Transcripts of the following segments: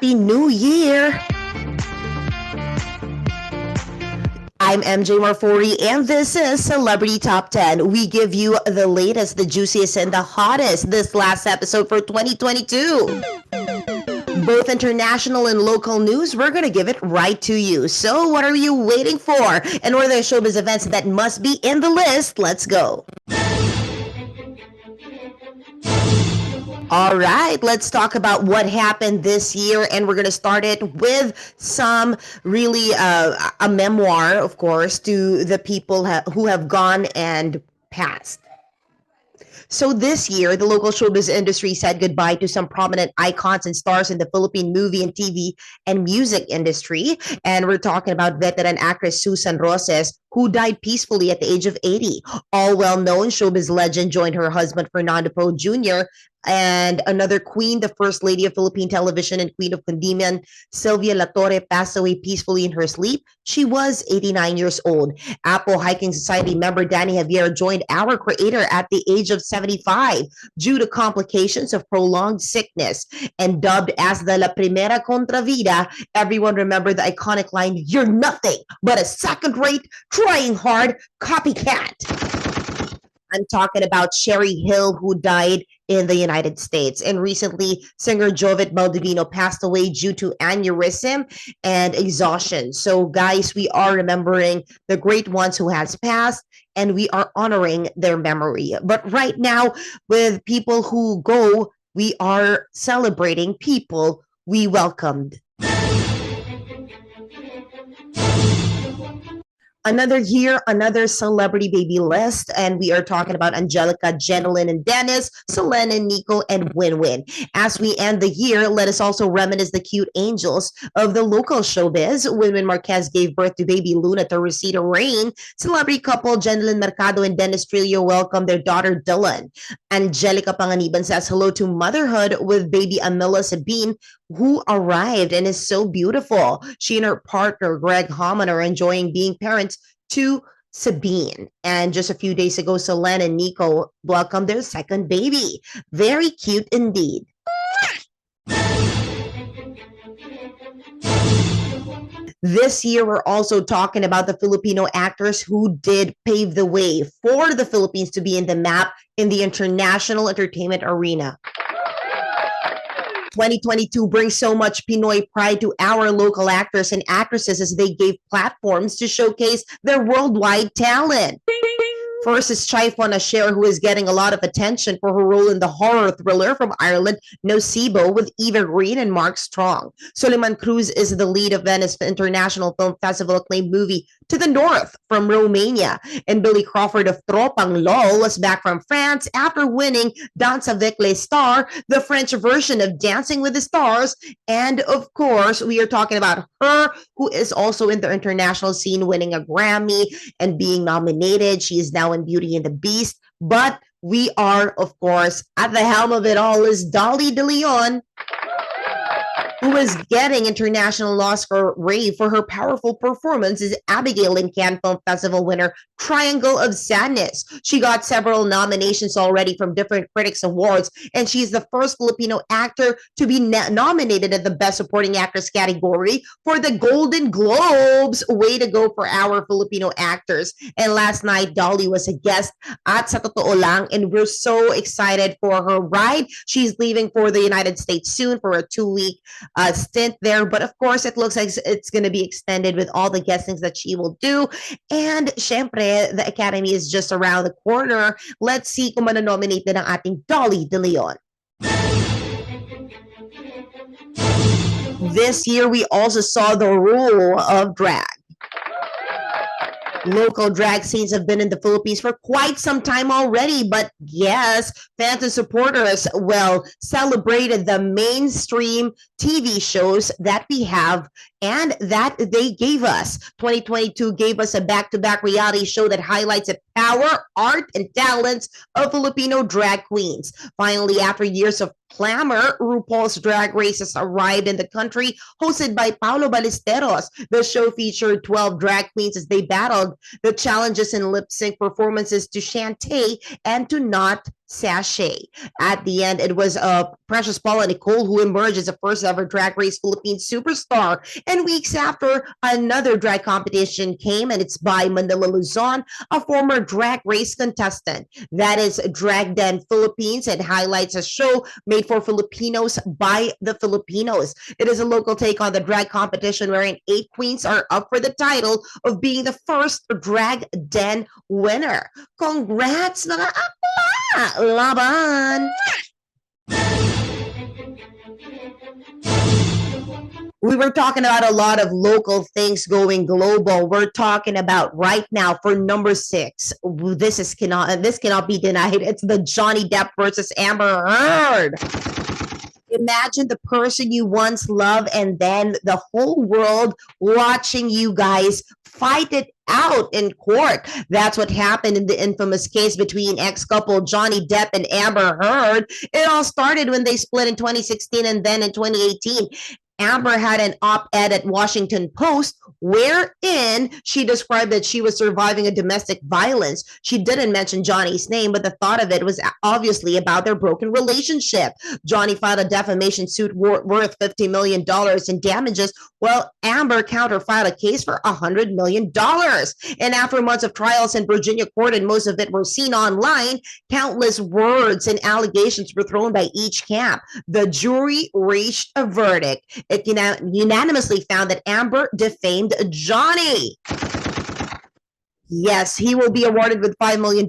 Happy New Year! I'm MJ Marfori, and this is Celebrity Top 10. We give you the latest, the juiciest, and the hottest this last episode for 2022. Both international and local news, we're going to give it right to you. So what are you waiting for? And what are the showbiz events that must be in the list? Let's go. All right, let's talk about what happened this year, and we're going to start it with some really a memoir, of course, to the people who have gone and passed. So this year, the local showbiz industry said goodbye to some prominent icons and stars in the Philippine movie and TV and music industry. And we're talking about veteran actress Susan Roses, who died peacefully at the age of 80. All well-known showbiz legend joined her husband Fernando Poe Jr. and another queen, the first lady of Philippine television and queen of Condiman, Sylvia La Torre, passed away peacefully in her sleep. She was 89 years old. Apo Hiking Society member Danny Javier joined our creator at the age of 75 due to complications of prolonged sickness. And dubbed as the La Primera Contra Vida, everyone remembered the iconic line, "You're nothing but a second-rate, trying hard copycat." I'm talking about Sherry Hill, who died in the United States. And recently, singer Jovet Baldovino passed away due to aneurysm and exhaustion. So, guys, we are remembering the great ones who has passed, and we are honoring their memory. But right now, with people who go, we are celebrating people we welcomed. Another year, another celebrity baby list, and we are talking about Angelica, Jenilyn, and Dennis, Selene, and Nico, and Winwin. As we end the year, let us also reminisce the cute angels of the local showbiz. Winwin Marquez gave birth to baby Luna Torresita Rain. Celebrity couple Jenilyn Mercado and Dennis Trillo welcomed their daughter Dylan. Angelica Panganiban says hello to motherhood with baby Amila Sabine, who arrived and is so beautiful. She and her partner, Greg Haman, are enjoying being parents to Sabine. And just a few days ago, Selene and Nico welcomed their second baby. Very cute indeed. This year, we're also talking about the Filipino actors who did pave the way for the Philippines to be in the map in the international entertainment arena. 2022 brings so much Pinoy pride to our local actors and actresses as they gave platforms to showcase their worldwide talent. First is Chai Fonasher, who is getting a lot of attention for her role in the horror thriller from Ireland, Nocebo, with Eva Green and Mark Strong. Suleiman Cruz is the lead of Venice International Film Festival acclaimed movie To the North from Romania. And Billy Crawford of Tropang LOL was back from France after winning Danse avec les Stars, the French version of Dancing with the Stars. And of course, we are talking about her, who is also in the international scene, winning a Grammy and being nominated. She is now in Beauty and the Beast. But we are, of course, at the helm of it all is Dolly De Leon, who is getting international Oscar rave for her powerful performance as Abigail in Cannes Film Festival winner Triangle of Sadness. She got several nominations already from different critics awards, and she's the first Filipino actor to be nominated at the Best Supporting Actress category for the Golden Globes. Way to go for our Filipino actors. And last night, Dolly was a guest at Sa Totoo Lang, and we're so excited for her ride. She's leaving for the United States soon for a 2-week stint there, but of course it looks like it's going to be extended with all the guestings that she will do. And syempre, the Academy is just around the corner. Let's see kung manonominate din ang ating Dolly De Leon. This year, we also saw the rule of drag. Local drag scenes have been in the Philippines for quite some time already, but yes, fans and supporters, well, celebrated the mainstream TV shows that we have and that they gave us. 2022 gave us a back-to-back reality show that highlights the power, art, and talents of Filipino drag queens. Finally, after years of clamor, RuPaul's Drag Race has arrived in the country, hosted by Paulo Ballesteros. The show featured 12 drag queens as they battled the challenges in lip sync performances to Shantae and to Not sachet. At the end, it was Precious Paula Nicole who emerged as the first ever Drag Race Philippines superstar. And weeks after, another drag competition came, and it's by Manila Luzon, a former Drag Race contestant. That is Drag Den Philippines, and highlights a show made for Filipinos by the Filipinos. It is a local take on the drag competition wherein 8 queens are up for the title of being the first Drag Den winner. Congrats, mga akla! Laban! We were talking about a lot of local things going global. We're talking about right now for number 6. This cannot be denied. It's the Johnny Depp versus Amber Heard. Imagine the person you once loved and then the whole world watching you guys fight it out in court. That's what happened in the infamous case between ex-couple Johnny Depp and Amber Heard. It all started when they split in 2016, and then in 2018, Amber had an op-ed at Washington Post wherein she described that she was surviving a domestic violence. She didn't mention Johnny's name, but the thought of it was obviously about their broken relationship. Johnny filed a defamation suit worth $50 million in damages, while Amber counter-filed a case for $100 million. And after months of trials in Virginia court, and most of it were seen online, countless words and allegations were thrown by each camp. The jury reached a verdict. It unanimously found that Amber defamed Johnny. Yes, he will be awarded with $5 million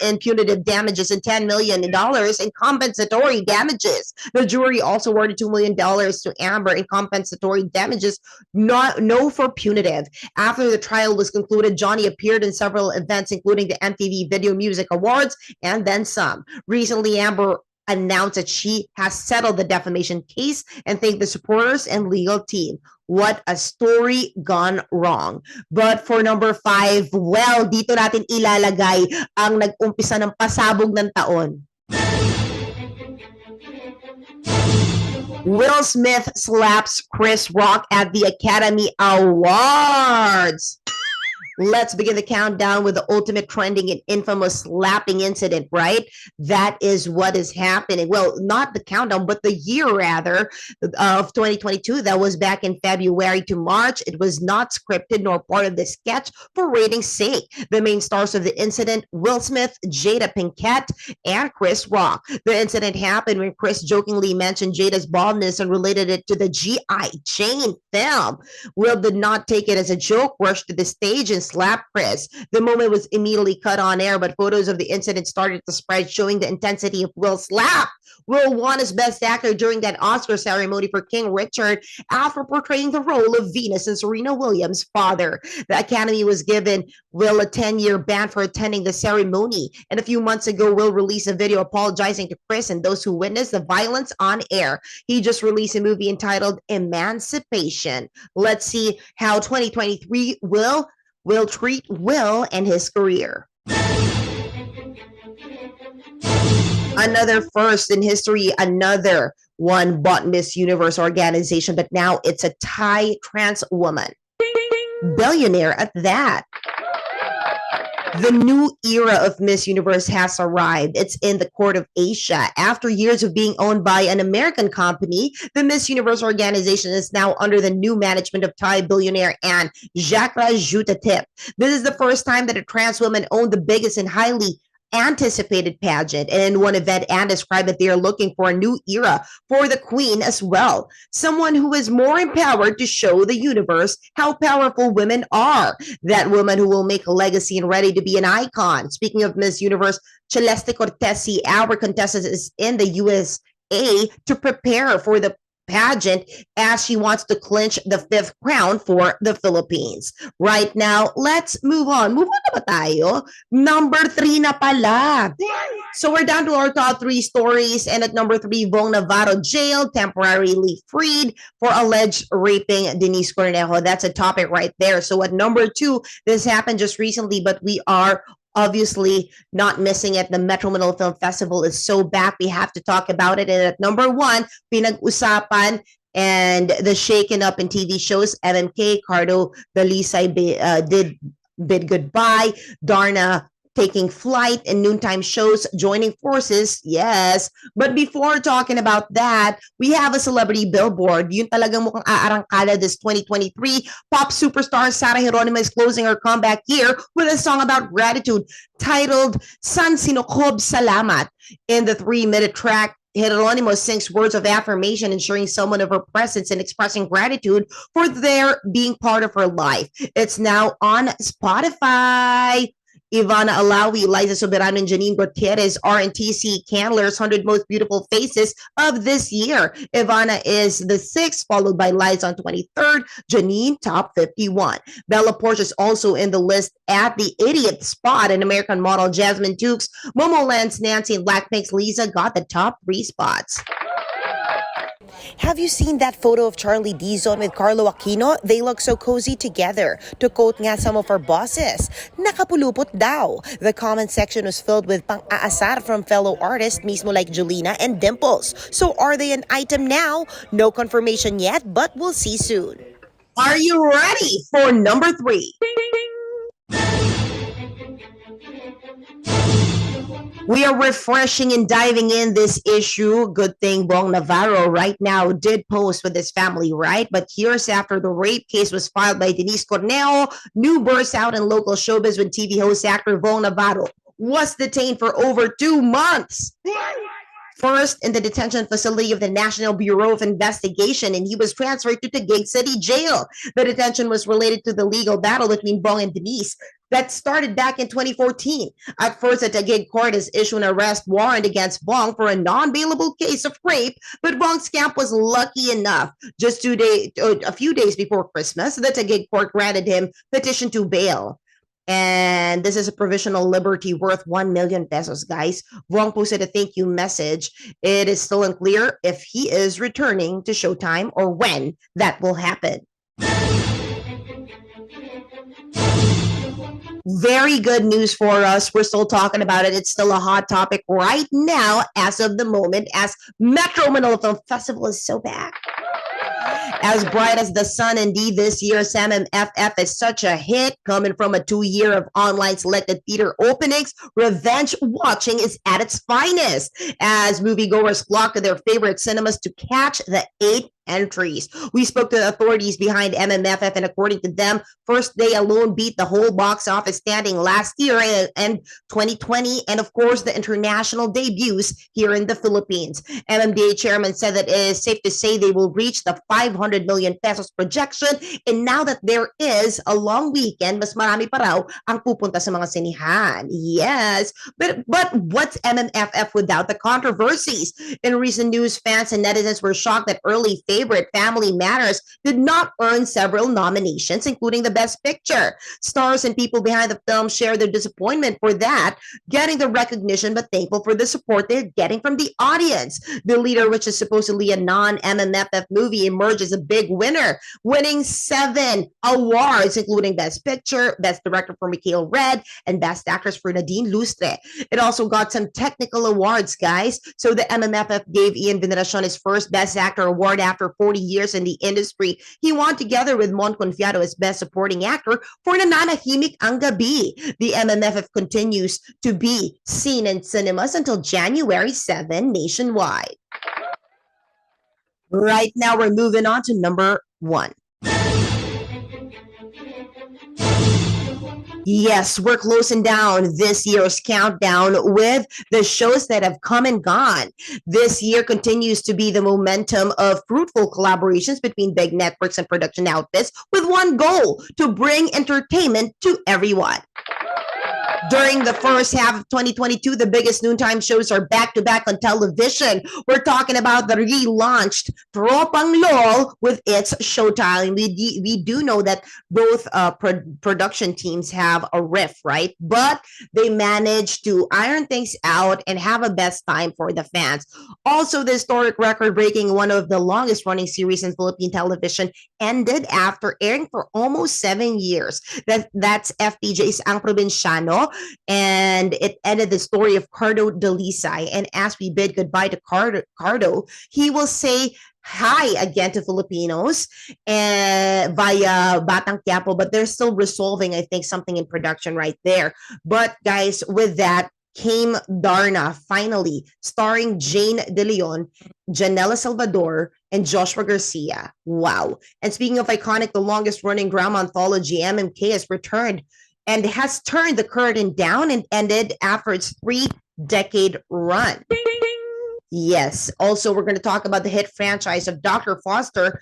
in punitive damages and $10 million in compensatory damages. The jury also awarded $2 million to Amber in compensatory damages, no for punitive. After the trial was concluded, Johnny appeared in several events, including the MTV Video Music Awards and then some. Recently, Amber announced that she has settled the defamation case and thanked the supporters and legal team. What a story gone wrong. But for number 5, well, dito natin ilalagay ang nag-umpisa ng pasabog ng taon. Will Smith slaps Chris Rock at the Academy Awards. Let's begin the countdown with the ultimate trending and infamous slapping incident, right? That is what is happening. Well, not the countdown, but the year rather of 2022. That was back in February to March. It was not scripted nor part of the sketch for ratings' sake. The main stars of the incident, Will Smith, Jada Pinkett, and Chris Rock. The incident happened when Chris jokingly mentioned Jada's baldness and related it to the G.I. Jane film. Will did not take it as a joke, rushed to the stage and slapped Chris. The moment was immediately cut on air, but photos of the incident started to spread, showing the intensity of Will's slap. Will won as Best Actor during that Oscar ceremony for King Richard after portraying the role of Venus and Serena Williams' father. The Academy was given Will a 10-year ban for attending the ceremony, and a few months ago, Will released a video apologizing to Chris and those who witnessed the violence on air. He just released a movie entitled Emancipation. Let's see how 2023 will treat Will and his career. Another first in history, another one bought Miss Universe organization, but now it's a Thai trans woman. Billionaire at that. The new era of Miss Universe has arrived. It's in the court of Asia. After years of being owned by an American company, the Miss Universe organization is now under the new management of Thai billionaire Anne Jakrajutatip. This is the first time that a trans woman owned the biggest and highly anticipated pageant. And in one event, Anne described that they are looking for a new era for the queen as well. Someone who is more empowered to show the universe how powerful women are. That woman who will make a legacy and ready to be an icon. Speaking of Miss Universe, Celeste Cortesi, our contestant, is in the USA to prepare for the pageant as she wants to clinch the 5th crown for the Philippines. Right now, let's move on. Move on na ba tayo? Number 3 na pala. So we're down to our top 3 stories, and at number 3, Vong Navarro jailed, temporarily freed for alleged raping Denise Cornejo. That's a topic right there. So at number 2, this happened just recently, but we are obviously not missing it. The Metro Manila Film Festival is so back. We have to talk about it. And at number 1, pinag-usapan and the shaken up in TV shows. MMK, Cardo Dalisay did bid goodbye. Darna taking flight in noontime shows, joining forces, yes. But before talking about that, we have a celebrity billboard. Yun talagang mukhang aarangkada this 2023. Pop superstar Sarah Geronimo is closing her comeback year with a song about gratitude titled San Sinokob Salamat. In the 3-minute track, Geronimo sings words of affirmation, ensuring someone of her presence and expressing gratitude for their being part of her life. It's now on Spotify. Ivana Alawi, Liza Soberano, and Janine Gutierrez are RNTC Candler's 100 Most Beautiful Faces of this year. Ivana is the 6th, followed by Liza on 23rd, Janine top 51. Bella Poarch is also in the list at the 80th spot, and American model Jasmine Dukes, Momoland's Nancy, and Blackpink's Lisa got the top 3 spots. Have you seen that photo of Charlie Dizon with Carlo Aquino? They look so cozy together. To quote nga some of our bosses, nakapulupot daw. The comment section was filled with pang-aasar from fellow artists mismo like Julina and Dimples. So are they an item now? No confirmation yet, but we'll see soon. Are you ready for number 3? We are refreshing and diving in this issue. Good thing Bong Navarro right now did post with his family, right? But years after the rape case was filed by Denise Cornejo, new bursts out in local showbiz when TV host actor Bong Navarro was detained for over 2 months. First in the detention facility of the National Bureau of Investigation, and he was transferred to Taguig City Jail. The detention was related to the legal battle between Bong and Denise that started back in 2014. At first, the Taguig court has issued an arrest warrant against Bong for a non-bailable case of rape, but Bong's camp was lucky enough. Just a few days before Christmas, the Taguig court granted him petition to bail. And this is a provisional liberty worth 1 million pesos, guys. Bong posted a thank you message. It is still unclear if he is returning to Showtime or when that will happen. Very good news for us. We're still talking about it. It's still a hot topic right now as of the moment, as Metro Manila Film Festival is so back. As bright as the sun, indeed, this year's MMFF is such a hit. Coming from a 2-year of online selected theater openings, revenge watching is at its finest, as moviegoers flock to their favorite cinemas to catch the 8 entries. We spoke to the authorities behind MMFF, and according to them, first day alone beat the whole box office standing last year and 2020, and of course the international debuts here in the Philippines. MMDA chairman said that it is safe to say they will reach the 500 million pesos projection, and now that there is a long weekend, mas marami pa raw ang pupunta sa mga sinihan. Yes, but what's MMFF without the controversies? In recent news, fans and netizens were shocked that early favorite Family Matters did not earn several nominations, including the Best Picture. Stars and people behind the film share their disappointment for that, getting the recognition but thankful for the support they're getting from the audience. The Leader, which is supposedly a non-MMFF movie, emerged as a big winner, winning 7 awards, including Best Picture, Best Director for Mikhail Red, and Best Actress for Nadine Lustre. It also got some technical awards, guys. So the MMFF gave Ian Veneracion his first Best Actor award after 40 years in the industry. He won together with Mon Confiado as Best Supporting Actor for Nananahimik ang Gabi. The MMFF continues to be seen in cinemas until January 7 nationwide. Right now, we're moving on to number 1. Yes, we're closing down this year's countdown with the shows that have come and gone. This year continues to be the momentum of fruitful collaborations between big networks and production outfits with one goal: to bring entertainment to everyone. During the first half of 2022, the biggest noontime shows are back-to-back on television. We're talking about the relaunched Tropang LOL with its Showtime. We do know that both production teams have a riff, right? But they managed to iron things out and have a best time for the fans. Also, the historic record-breaking, one of the longest-running series in Philippine television, ended after airing for almost 7 years. That's FPJ's Ang Provinciano, and it ended the story of Cardo Dalisay. And as we bid goodbye to Cardo, he will say hi again to Filipinos via Batang Quiapo, but they're still resolving, I think, something in production right there. But guys, with that came Darna, finally, starring Jane De Leon, Janela Salvador, and Joshua Garcia. Wow. And speaking of iconic, the longest running drama anthology, MMK, has returned and has turned the curtain down and ended after its 3-decade run. Yes. Also, we're going to talk about the hit franchise of Dr. Foster,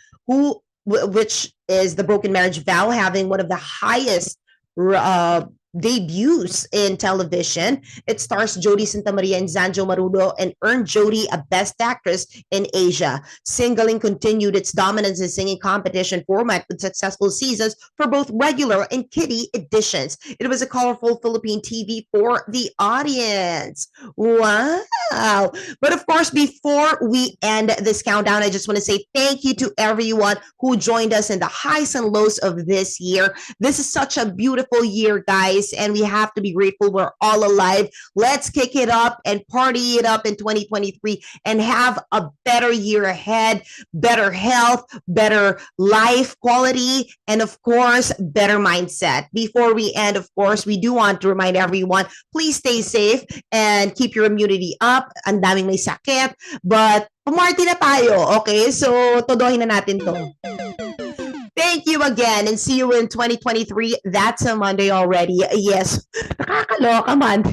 which is The Broken Marriage Vow, having one of the highest debuts in television. It stars Jody Santa Maria and Zanjo Marudo and earned Jody a Best Actress in Asia. Singling continued its dominance in singing competition format with successful seasons for both regular and kiddie editions. It was a colorful Philippine TV for the audience. Wow. But of course, before we end this countdown, I just want to say thank you to everyone who joined us in the highs and lows of this year. This is such a beautiful year, guys, and we have to be grateful we're all alive. Let's kick it up and party it up in 2023 and have a better year ahead, better health, better life quality, and of course, better mindset. Before we end, of course, we do want to remind everyone, please stay safe and keep your immunity up. Ang daming may sakit, but pumarty na tayo, okay? So, todohin na natin to. Thank you again and see you in 2023. That's a Monday already. Yes, nakakaloka man.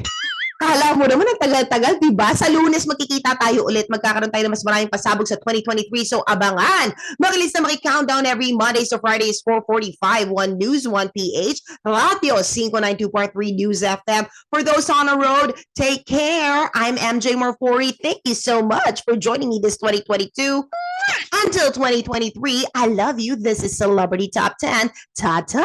Kala mo naman ang tagal-tagal, diba? Sa Lunes magkikita tayo ulit. Magkakaroon tayo ng mas maraming pasabog sa 2023. So abangan. Magilis na maki-countdown every Mondays to Fridays, 4:45, 1 News, 1 PH, Radio 592.3 News FM. For those on the road, take care. I'm MJ Morfori. Thank you so much for joining me this 2022. Until 2023, I love you. This is Celebrity Top 10. Ta-ta!